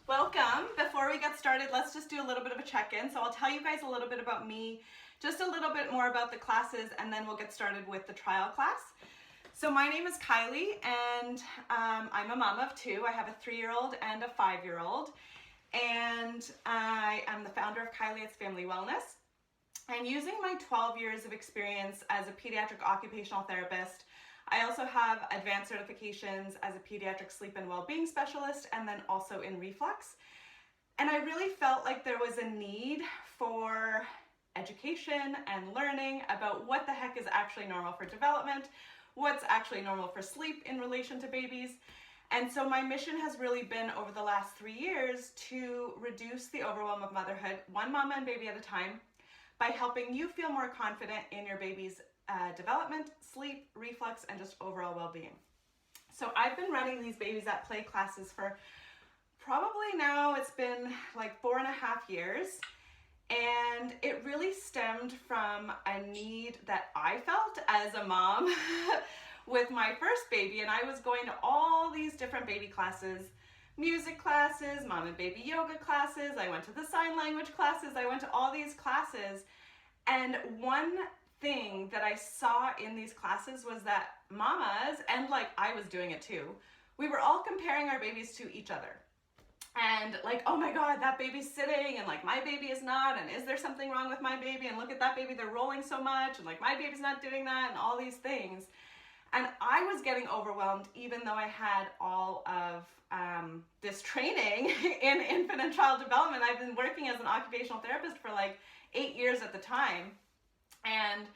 Welcome. Before we get started, let's just do a little bit of a check-in. So I'll tell you guys a little bit about me, just a little bit more about the classes, and then we'll get started with the trial class. So my name is Kylie, and I'm a mom of two. I have a 3-year-old and a 5-year-old, and I am the founder of Kylie It's Family Wellness. And using my 12 years of experience as a pediatric occupational therapist, I also have advanced certifications as a pediatric sleep and wellbeing specialist, and then also in reflux. And I really felt like there was a need for education and learning about what the heck is actually normal for development, what's actually normal for sleep in relation to babies. And so my mission has really been over the last 3 years to reduce the overwhelm of motherhood, one mama and baby at a time, by helping you feel more confident in your baby's development, sleep, reflux, and just overall well-being. So I've been running these Babies at Play classes for probably now it's been like 4.5 years. And it really stemmed from a need that I felt as a mom with my first baby. And I was going to all these different baby classes, music classes, mom and baby yoga classes. I went to the sign language classes. I went to all these classes. And one thing that I saw in these classes was that mamas, and like I was doing it too, we were all comparing our babies to each other. And like, oh my God, that baby's sitting, and like my baby is not, and is there something wrong with my baby? And look at that baby, they're rolling so much, and like my baby's not doing that, and all these things. And I was getting overwhelmed even though I had all of this training in infant and child development. I've been working as an occupational therapist for like 8 years at the time. And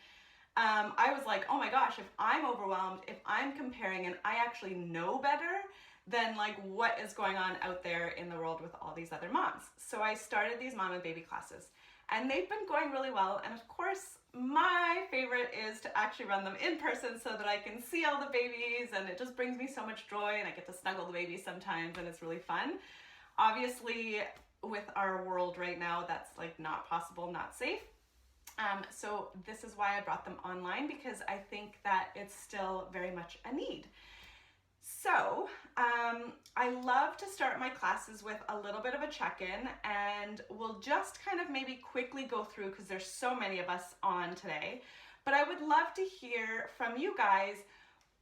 I was like, oh my gosh, if I'm overwhelmed, if I'm comparing and I actually know better, then like what is going on out there in the world with all these other moms? So I started these mom and baby classes, and they've been going really well. And of course, my favorite is to actually run them in person so that I can see all the babies, and it just brings me so much joy, and I get to snuggle the babies sometimes, and it's really fun. Obviously, with our world right now, that's like not possible, not safe. So this is why I brought them online, because I think that it's still very much a need. So I love to start my classes with a little bit of a check-in, and we'll just kind of maybe quickly go through because there's so many of us on today. But I would love to hear from you guys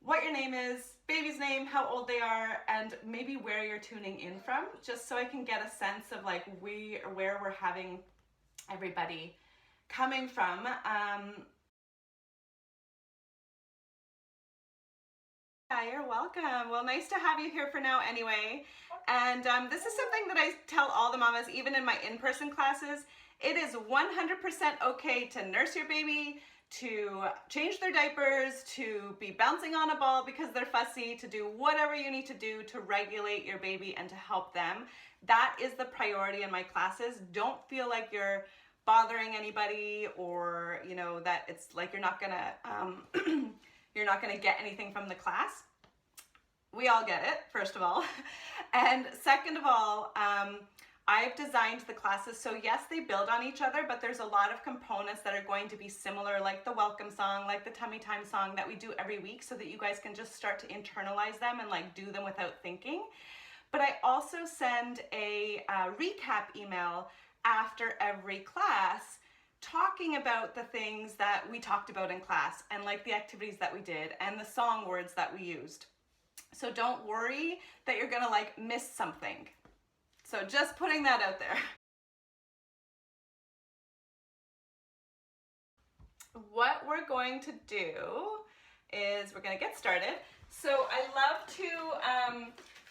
what your name is, baby's name, how old they are, and maybe where you're tuning in from, just so I can get a sense of like where we're having everybody coming from. Yeah, you're welcome. Well, nice to have you here for now anyway. And this is something that I tell all the mamas, even in my in-person classes. It is 100% okay to nurse your baby, to change their diapers, to be bouncing on a ball because they're fussy, to do whatever you need to do to regulate your baby and to help them. That is the priority in my classes. Don't feel like you're bothering anybody, or you know that it's like you're not gonna get anything from the class. We all get it, first of all. And second of all, I've designed the classes so yes, they build on each other, but there's a lot of components that are going to be similar, like the welcome song, like the tummy time song that we do every week, so that you guys can just start to internalize them and like do them without thinking. But I also send a recap email after every class, talking about the things that we talked about in class, and like the activities that we did and the song words that we used. So don't worry that you're gonna like miss something. So just putting that out there. What we're going to do is we're gonna get started. So I love to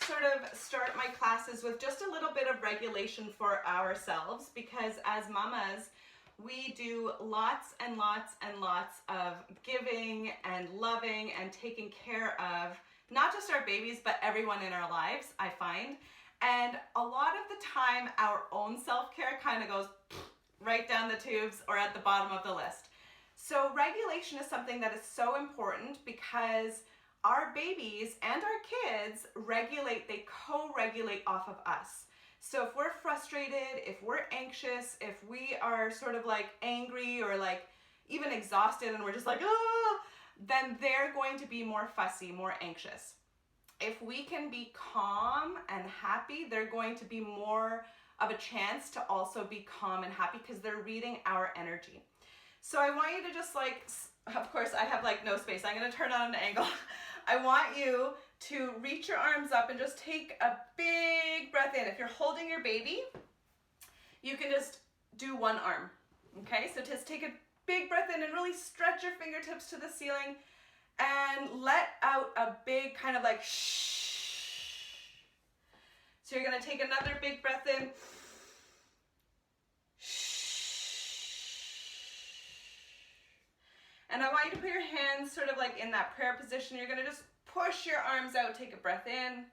sort of start my classes with just a little bit of regulation for ourselves, because as mamas, we do lots and lots and lots of giving and loving and taking care of not just our babies, but everyone in our lives, I find. And a lot of the time, our own self-care kind of goes right down the tubes or at the bottom of the list. So regulation is something that is so important, because our babies and our kids regulate, they co-regulate off of us. So if we're frustrated, if we're anxious, if we are sort of like angry or like even exhausted and we're just like, ah, then they're going to be more fussy, more anxious. if we can be calm and happy, they're going to be more of a chance to also be calm and happy because they're reading our energy. So I want you to just like, of course I have like no space, I'm going to turn on an angle. I want you to reach your arms up and just take a big breath in. If you're holding your baby, you can just do one arm, okay? So just take a big breath in and really stretch your fingertips to the ceiling and let out a big kind of like shh. So you're gonna take another big breath in. And I want you to put your hands sort of like in that prayer position. You're gonna just push your arms out, take a breath in.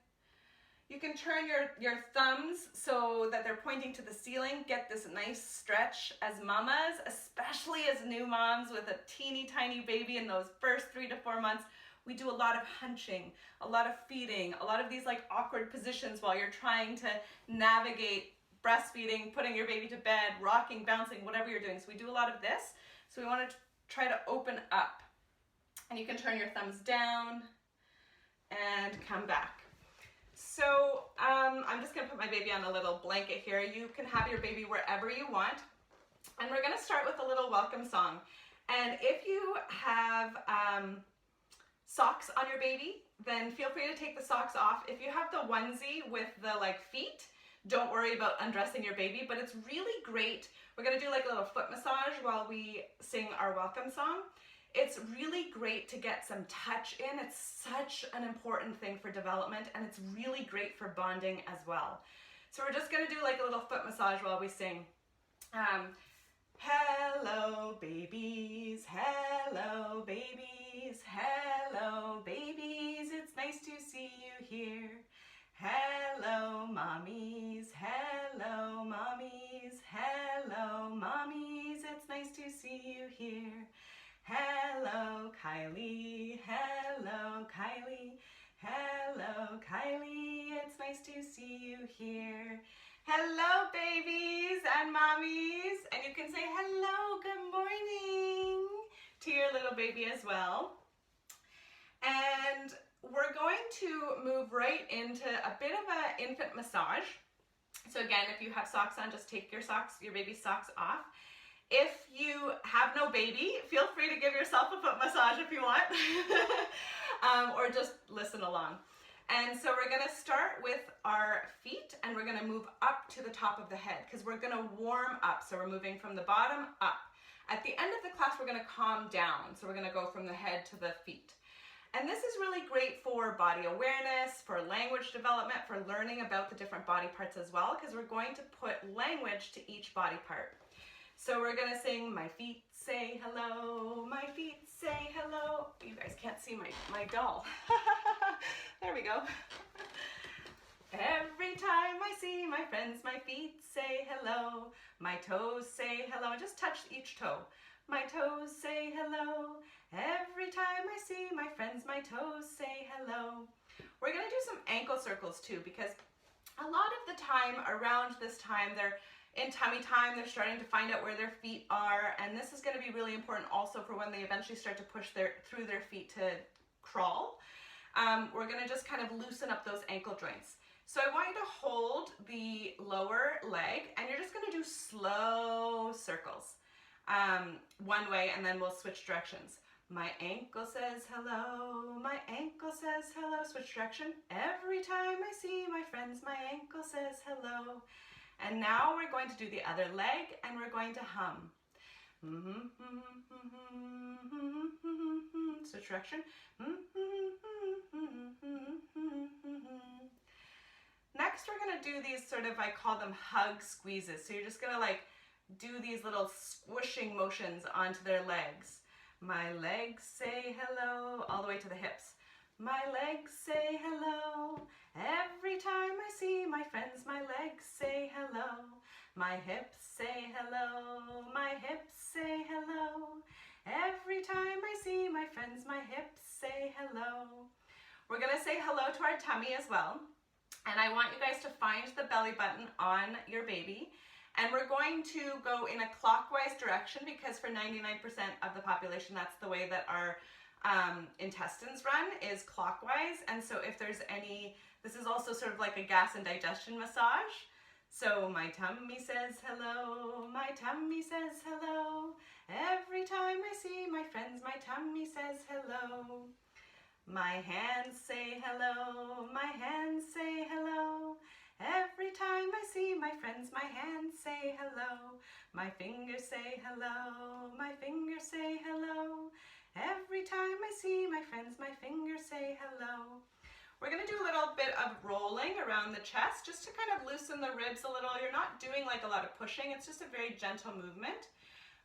You can turn your thumbs so that they're pointing to the ceiling. Get this nice stretch as mamas, especially as new moms with a teeny tiny baby in those first 3 to 4 months. We do a lot of hunching, a lot of feeding, a lot of these like awkward positions while you're trying to navigate breastfeeding, putting your baby to bed, rocking, bouncing, whatever you're doing. So we do a lot of this. So we want to try to open up. And you can turn your thumbs down and come back. So I'm just gonna put my baby on a little blanket here. You can have your baby wherever you want. And we're gonna start with a little welcome song. And if you have socks on your baby, then feel free to take the socks off. If you have the onesie with the like feet, don't worry about undressing your baby, but it's really great. We're gonna do like a little foot massage while we sing our welcome song. It's really great to get some touch in. It's such an important thing for development, and it's really great for bonding as well. So we're just gonna do like a little foot massage while we sing. Hello babies, hello babies, hello babies, it's nice to see you here. Hello mommies, hello mommies, hello mommies, it's nice to see you here. Hello Kylie, hello Kylie, hello Kylie, it's nice to see you here. Hello babies and mommies, and you can say hello, good morning to your little baby as well. And we're going to move right into a bit of an infant massage. So again, if you have socks on, just take your baby's socks off. If you have no baby, feel free to give yourself a foot massage if you want, or just listen along. And so we're gonna start with our feet and we're gonna move up to the top of the head because we're gonna warm up. So we're moving from the bottom up. At the end of the class, we're gonna calm down. So we're gonna go from the head to the feet. And this is really great for body awareness, for language development, for learning about the different body parts as well, because we're going to put language to each body part. So we're gonna sing, my feet say hello, my feet say hello. You guys can't see my doll. There we go. Every time I see my friends, my feet say hello, my toes say hello, and just touch each toe. My toes say hello, every time I see my friends, my toes say hello. We're gonna do some ankle circles too, because a lot of the time around this time, they're in tummy time, they're starting to find out where their feet are, and this is gonna be really important also for when they eventually start to push through their feet to crawl. We're gonna just kind of loosen up those ankle joints. So I want you to hold the lower leg, and you're just gonna do slow circles. One way, and then we'll switch directions. My ankle says hello, my ankle says hello, switch direction. Every time I see my friends, my ankle says hello. And now we're going to do the other leg, and we're going to hum. Switch direction. Next, we're gonna do these sort of, I call them hug squeezes. So you're just gonna like do these little squishing motions onto their legs. My legs say hello, all the way to the hips. My legs say hello, every time I see my friends, my legs say hello. My hips say hello, my hips say hello. Every time I see my friends, my hips say hello. We're gonna say hello to our tummy as well. And I want you guys to find the belly button on your baby. And we're going to go in a clockwise direction because for 99% of the population, that's the way that our intestines run is clockwise. And so if there's any, this is also sort of like a gas and digestion massage. So my tummy says hello, my tummy says hello. Every time I see my friends, my tummy says hello. My hands say hello, my hands say hello. Every time I see my friends, my hands say hello. My fingers say hello, my fingers say hello. Every time I see my friends, my fingers say hello. We're going to do a little bit of rolling around the chest just to kind of loosen the ribs a little. You're not doing like a lot of pushing, it's just a very gentle movement.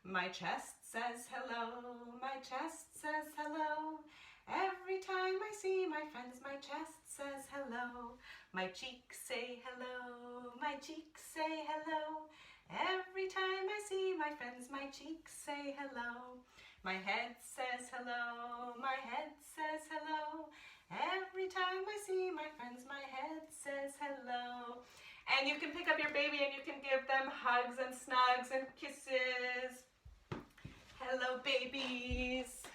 My chest says hello, my chest says hello. Every time I see my friends, my chest says hello. My cheeks say hello, my cheeks say hello. Every time I see my friends, my cheeks say hello. My head says hello, my head says hello. Every time I see my friends, my head says hello. And you can pick up your baby and you can give them hugs and snugs and kisses. Hello, babies.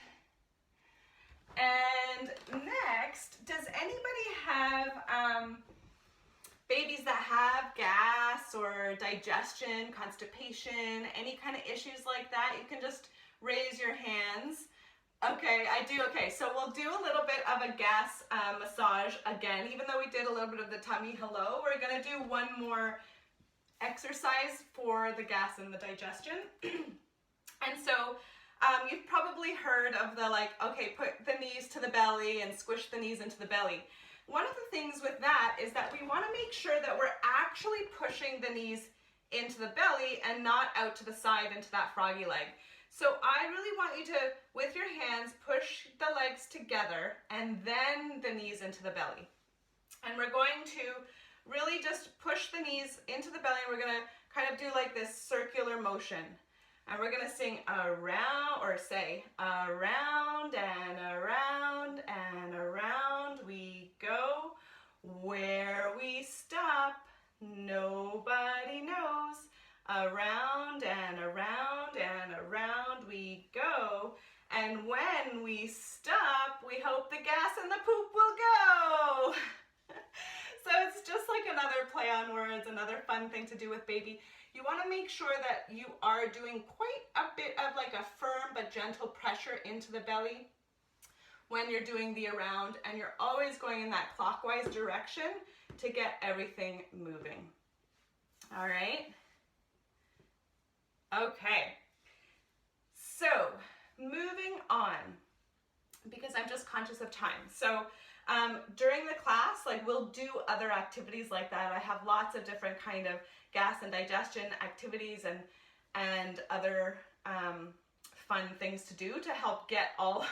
And next, does anybody have babies that have gas or digestion, constipation, any kind of issues like that? You can just raise your hands. Okay, I do. Okay, so we'll do a little bit of a gas massage again. Even though we did a little bit of the tummy hello, we're going to do one more exercise for the gas and the digestion. And so you've probably heard of the like, okay, put the knees to the belly and squish the knees into the belly. One of the things with that is that we want to make sure that we're actually pushing the knees into the belly and not out to the side into that froggy leg. So I really want you to, with your hands, push the legs together and then the knees into the belly. And we're going to really just push the knees into the belly, and we're going to kind of do like this circular motion. And we're going to sing around, or say around and around and around we go. Where we stop, nobody knows. Around and around and around we go. And when we stop, we hope the gas and the poop will go. So it's just like another play on words, another fun thing to do with baby. You want to make sure that you are doing quite a bit of like a firm but gentle pressure into the belly when you're doing the around, and you're always going in that clockwise direction to get everything moving. All right. Okay. So moving on, because I'm just conscious of time. So during the class, like we'll do other activities like that. I have lots of different kind of gas and digestion activities and other fun things to do to help get all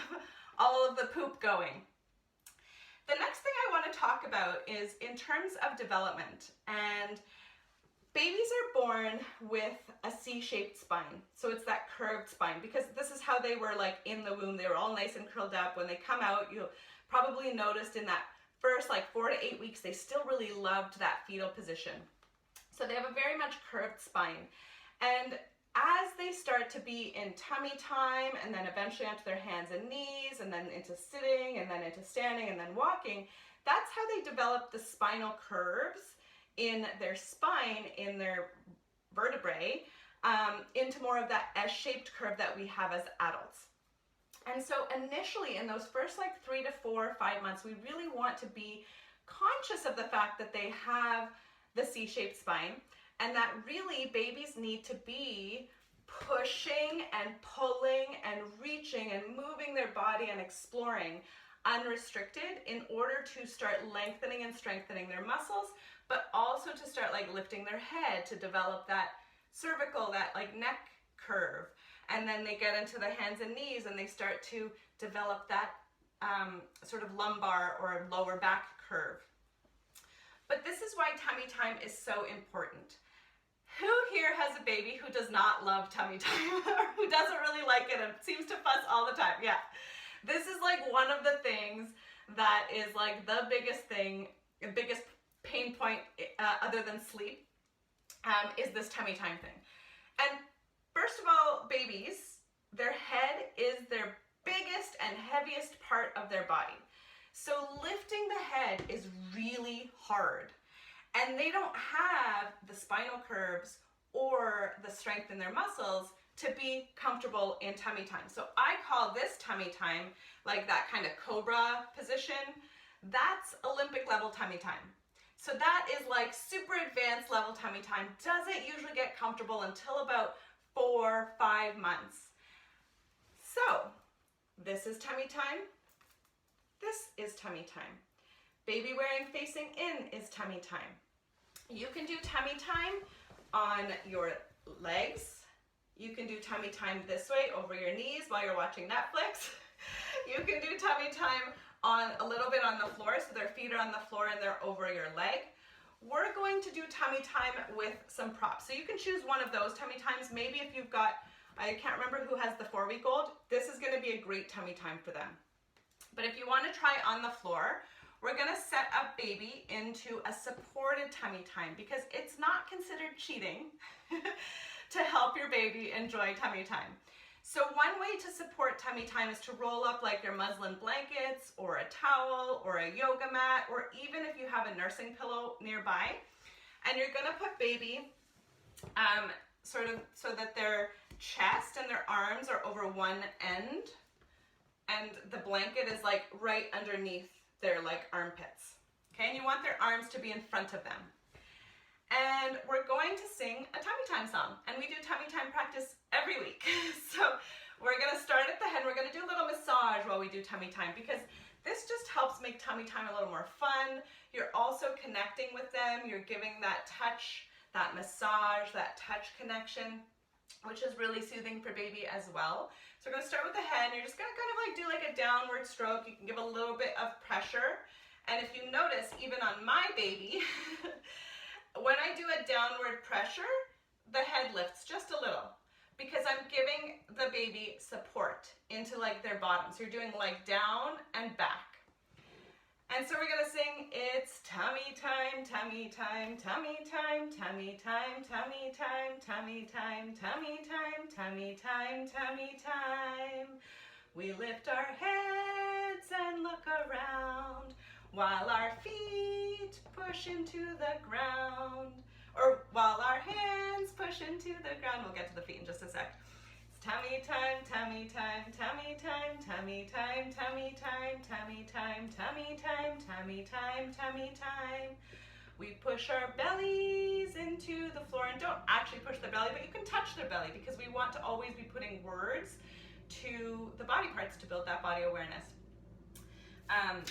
of the poop going. The next thing I want to talk about is in terms of development. And babies are born with a C-shaped spine. So it's that curved spine, because this is how they were like in the womb. They were all nice and curled up. When they come out, you'll probably noticed in that first like 4 to 8 weeks, they still really loved that fetal position. So they have a very much curved spine. And as they start to be in tummy time, and then eventually onto their hands and knees, and then into sitting, and then into standing, and then walking, that's how they develop the spinal curves in their spine, in their vertebrae, into more of that S-shaped curve that we have as adults. And so initially in those first like 3 to 4 or 5 months, we really want to be conscious of the fact that they have the C-shaped spine, and that really babies need to be pushing and pulling and reaching and moving their body and exploring unrestricted in order to start lengthening and strengthening their muscles, but also to start like lifting their head to develop that cervical, that like neck curve. And then they get into the hands and knees and they start to develop that sort of lumbar or lower back curve. But this is why tummy time is so important. Who here has a baby who does not love tummy time or who doesn't really like it and seems to fuss all the time? Yeah. This is like one of the things that is like the biggest thing, the biggest pain point other than sleep, is this tummy time thing. And first of all, babies, their head is their biggest and heaviest part of their body. So lifting the head is really hard. And they don't have the spinal curves or the strength in their muscles to be comfortable in tummy time. So I call this tummy time like that kind of cobra position. That's Olympic level tummy time. So that is like super advanced level tummy time. Doesn't usually get comfortable until about 4-5 months. So this is tummy time. This is tummy time. Baby wearing facing in is tummy time. You can do tummy time on your legs. You can do tummy time this way over your knees while you're watching Netflix. You can do tummy time on a little bit on the floor, so their feet are on the floor and they're over your leg. We're going to do tummy time with some props. So you can choose one of those tummy times. Maybe if you've got, I can't remember who has the 4-week-old, this is gonna be a great tummy time for them. But if you wanna try on the floor, we're gonna set up baby into a supported tummy time because it's not considered cheating to help your baby enjoy tummy time. So one way to support tummy time is to roll up like your muslin blankets or a towel or a yoga mat, or even if you have a nursing pillow nearby. And you're gonna put baby sort of so that their chest and their arms are over one end and the blanket is like right underneath their like armpits. Okay, and you want their arms to be in front of them. And we're going to sing a tummy time song, and we do tummy time practice every week. So we're gonna start at the head, we're gonna do a little massage while we do tummy time because this just helps make tummy time a little more fun. You're also connecting with them, you're giving that touch, that massage, that touch connection, which is really soothing for baby as well. So we're gonna start with the head, and you're just gonna kind of like do like a downward stroke. You can give a little bit of pressure. And if you notice, even on my baby, when I do a downward pressure, the head lifts just a little because I'm giving the baby support into like their bottom. So you're doing like down and back. And so we're gonna sing, it's tummy time, tummy time, tummy time, tummy time, tummy time, tummy time, tummy time, tummy time, tummy time. We lift our heads and look around while our feet push into the ground, or while our hands push into the ground. We'll get to the feet in just a sec. It's tummy time, tummy time, tummy time, tummy time, tummy time, tummy time, tummy time, tummy time, tummy time. We push our bellies into the floor, and don't actually push the belly, but you can touch their belly because we want to always be putting words to the body parts to build that body awareness.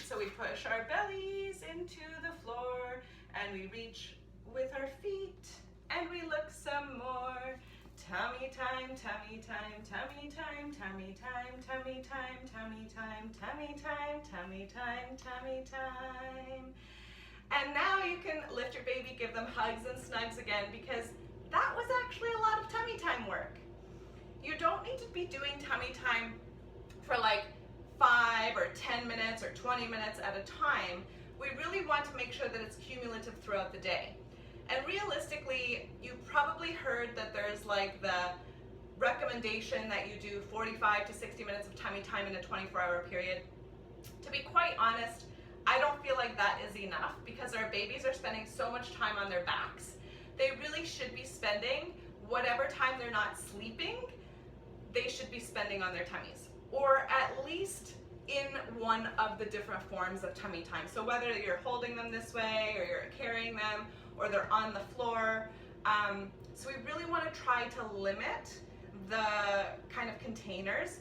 So we push our bellies into the floor and we reach with our feet and we look some more. Tummy time, tummy time, tummy time, tummy time, tummy time, tummy time, tummy time, tummy time, tummy time. And now you can lift your baby, give them hugs and snugs again because that was actually a lot of tummy time work. You don't need to be doing tummy time for like 5 or 10 minutes or 20 minutes at a time. We really want to make sure that it's cumulative throughout the day. And realistically, you've probably heard that there's like the recommendation that you do 45 to 60 minutes of tummy time in a 24-hour period. To be quite honest, I don't feel like that is enough because our babies are spending so much time on their backs. They really should be spending whatever time they're not sleeping, they should be spending on their tummies, or at least in one of the different forms of tummy time. So whether you're holding them this way or you're carrying them or they're on the floor. So we really want to try to limit the kind of containers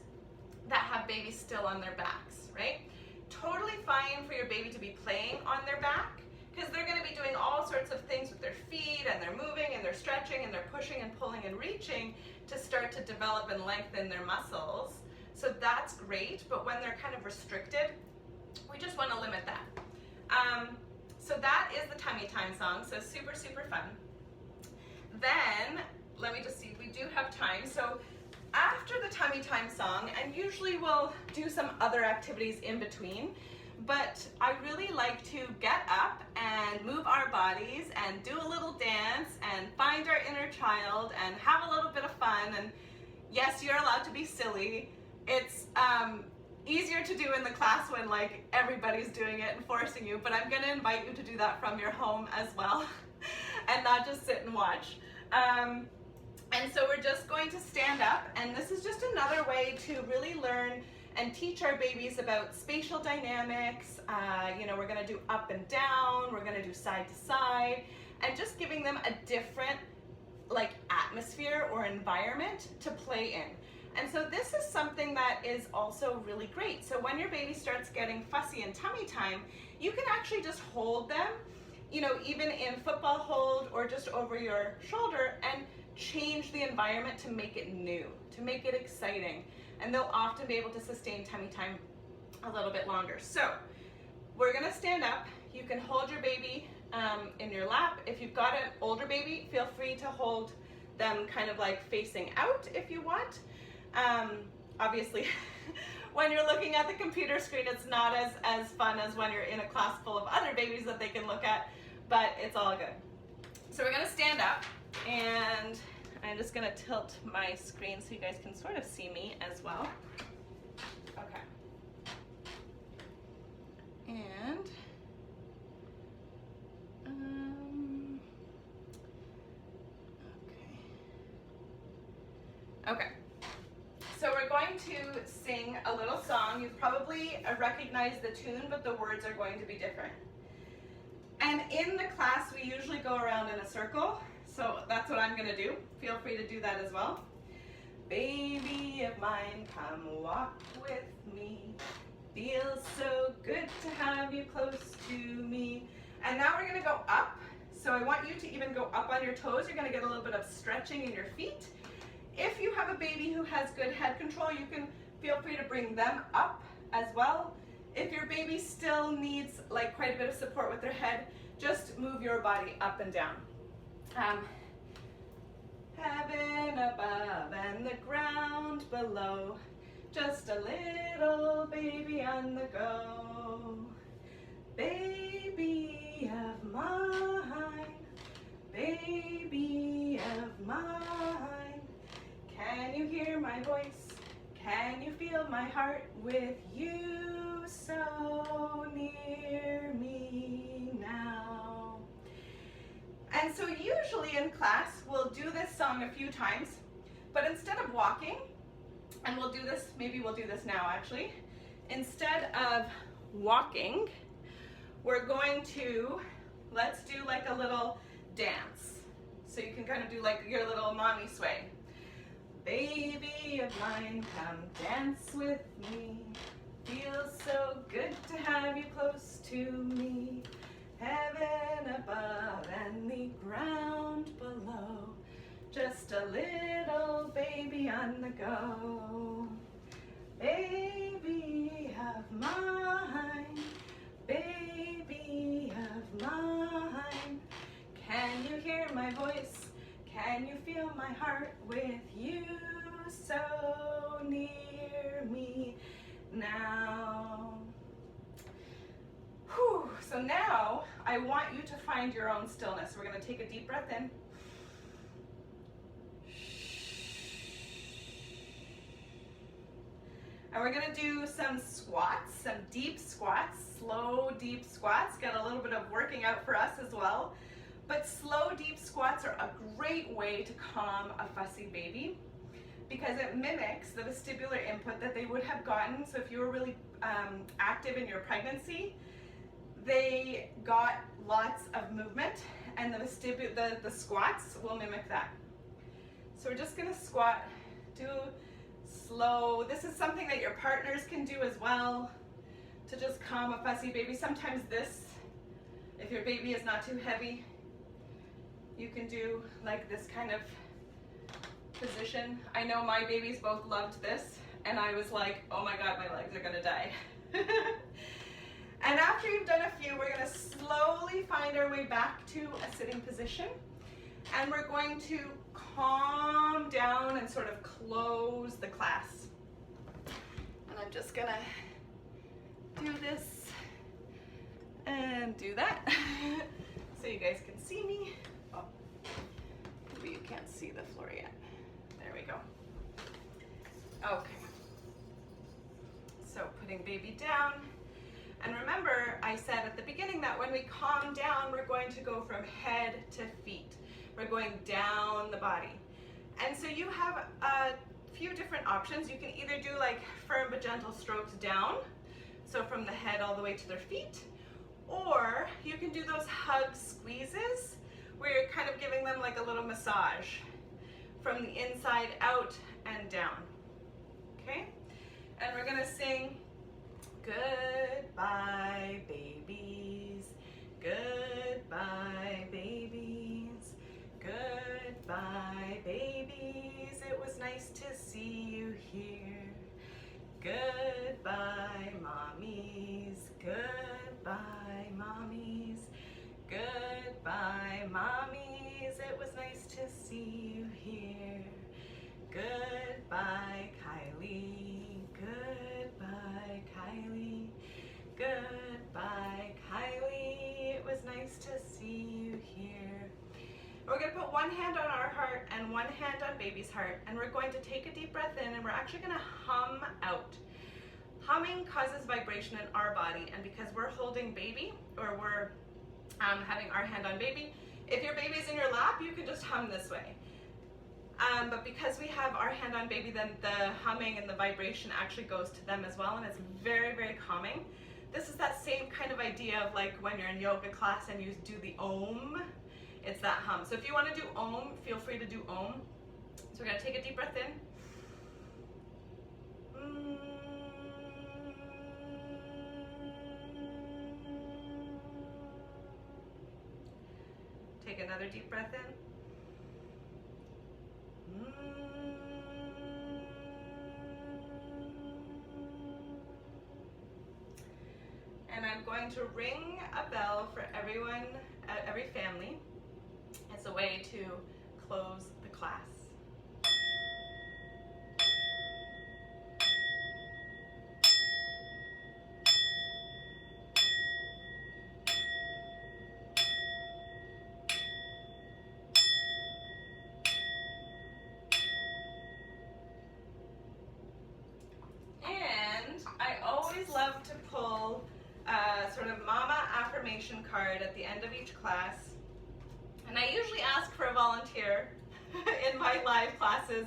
that have babies still on their backs, right? Totally fine for your baby to be playing on their back because they're going to be doing all sorts of things with their feet, and they're moving and they're stretching and they're pushing and pulling and reaching to start to develop and lengthen their muscles. So that's great, but when they're kind of restricted, we just want to limit that. So that is the tummy time song, so super, super fun. Then, let me just see, we do have time. So after the tummy time song, and usually we'll do some other activities in between, but I really like to get up and move our bodies and do a little dance and find our inner child and have a little bit of fun. And yes, you're allowed to be silly, It's easier to do in the class when like everybody's doing it and forcing you, but I'm going to invite you to do that from your home as well and not just sit and watch. And so we're just going to stand up, and this is just another way to really learn and teach our babies about spatial dynamics. You know, we're going to do up and down, we're going to do side to side, and just giving them a different like atmosphere or environment to play in. And so this is something that is also really great. So when your baby starts getting fussy and tummy time, you can actually just hold them, you know, even in football hold or just over your shoulder, and change the environment to make it new, to make it exciting. And they'll often be able to sustain tummy time a little bit longer. So we're gonna stand up. You can hold your baby in your lap. If you've got an older baby, feel free to hold them kind of like facing out if you want. Obviously, when you're looking at the computer screen, it's not as fun as when you're in a class full of other babies that they can look at, but it's all good. So we're gonna stand up, and I'm just gonna tilt my screen so you guys can sort of see me as well. Okay. And okay. So we're going to sing a little song. You've probably recognized the tune, but the words are going to be different. And in the class, we usually go around in a circle. So that's what I'm gonna do. Feel free to do that as well. Baby of mine, come walk with me. Feels so good to have you close to me. And now we're gonna go up. So I want you to even go up on your toes. You're gonna get a little bit of stretching in your feet. If you have a baby who has good head control, you can feel free to bring them up as well. If your baby still needs like quite a bit of support with their head, just move your body up and down. Heaven above and the ground below, just a little baby on the go. Baby of mine, baby of mine, can you hear my voice? Can you feel my heart with you so near me now? And so usually in class, we'll do this song a few times, but instead of walking, and we'll do this, maybe we'll do this now actually, instead of walking, we're going to, let's do like a little dance. So you can kind of do like your little mommy sway. Baby of mine, come dance with me. Feels so good to have you close to me. Heaven above and the ground below, just a little baby on the go. Baby of mine, baby of mine, can you hear my voice? Can you feel my heart with you so near me now? Whew. So now I want you to find your own stillness. We're going to take a deep breath in. And we're going to do some squats, some deep squats, slow deep squats. Got a little bit of working out for us as well. But slow deep squats are a great way to calm a fussy baby because it mimics the vestibular input that they would have gotten. So if you were really active in your pregnancy, they got lots of movement, and the squats will mimic that. So we're just gonna squat, do slow. This is something that your partners can do as well to just calm a fussy baby. Sometimes this, if your baby is not too heavy, you can do like this kind of position. I know my babies both loved this, and I was like, oh my God, my legs are gonna die. And after you've done a few, we're gonna slowly find our way back to a sitting position. And we're going to calm down and sort of close the class. And I'm just gonna do this and do that so you guys can see me. Oh, maybe you can't see the floor yet. There we go. Okay. putting baby down. And remember, I said at the beginning that when we calm down, we're going to go from head to feet. We're going down the body. And so you have a few different options. You can either do like firm but gentle strokes down, so from the head all the way to their feet, or you can do those hug squeezes where you're kind of giving them like a little massage from the inside out and down. Okay? And we're gonna sing goodbye babies, goodbye babies, goodbye babies, it was nice to see you here. Goodbye mommies, goodbye mommies, goodbye mommies, it was nice to see you here. Goodbye Kylie, goodbye Kylie, goodbye Kylie, it was nice to see you here. We're going to put one hand on our heart and one hand on baby's heart, and we're going to take a deep breath in, and we're actually going to hum out. Humming causes vibration in our body, and because we're holding baby, or we're having our hand on baby, if your baby's in your lap, you can just hum this way. But because we have our hand on baby, then the humming and the vibration actually goes to them as well, and it's very, very calming. This is that same kind of idea of like when you're in yoga class and you do the om. It's that hum. So if you want to do om, feel free to do om. So we're going to take a deep breath in. Take another deep breath in. And I'm going to ring a bell for everyone, every family, as a way to close the class. And I always love to pull a sort of mama affirmation card at the end of each class. And I usually ask for a volunteer in my live classes.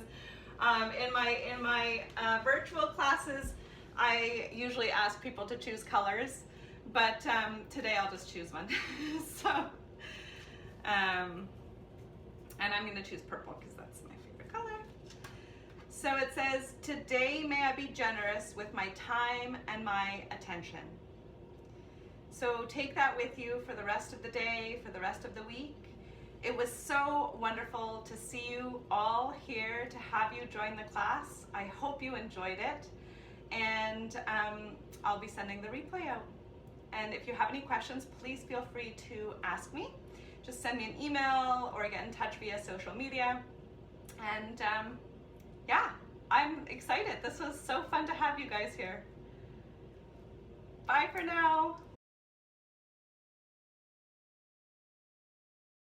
In my virtual classes, I usually ask people to choose colors, but today I'll just choose one. So, and I'm going to choose purple because that's my favorite color. So it says, today may I be generous with my time and my attention. So take that with you for the rest of the day, for the rest of the week. It was so wonderful to see you all here, to have you join the class. I hope you enjoyed it, and I'll be sending the replay out. And if you have any questions, please feel free to ask me. Just send me an email or get in touch via social media. And yeah, I'm excited. This was so fun to have you guys here. Bye for now.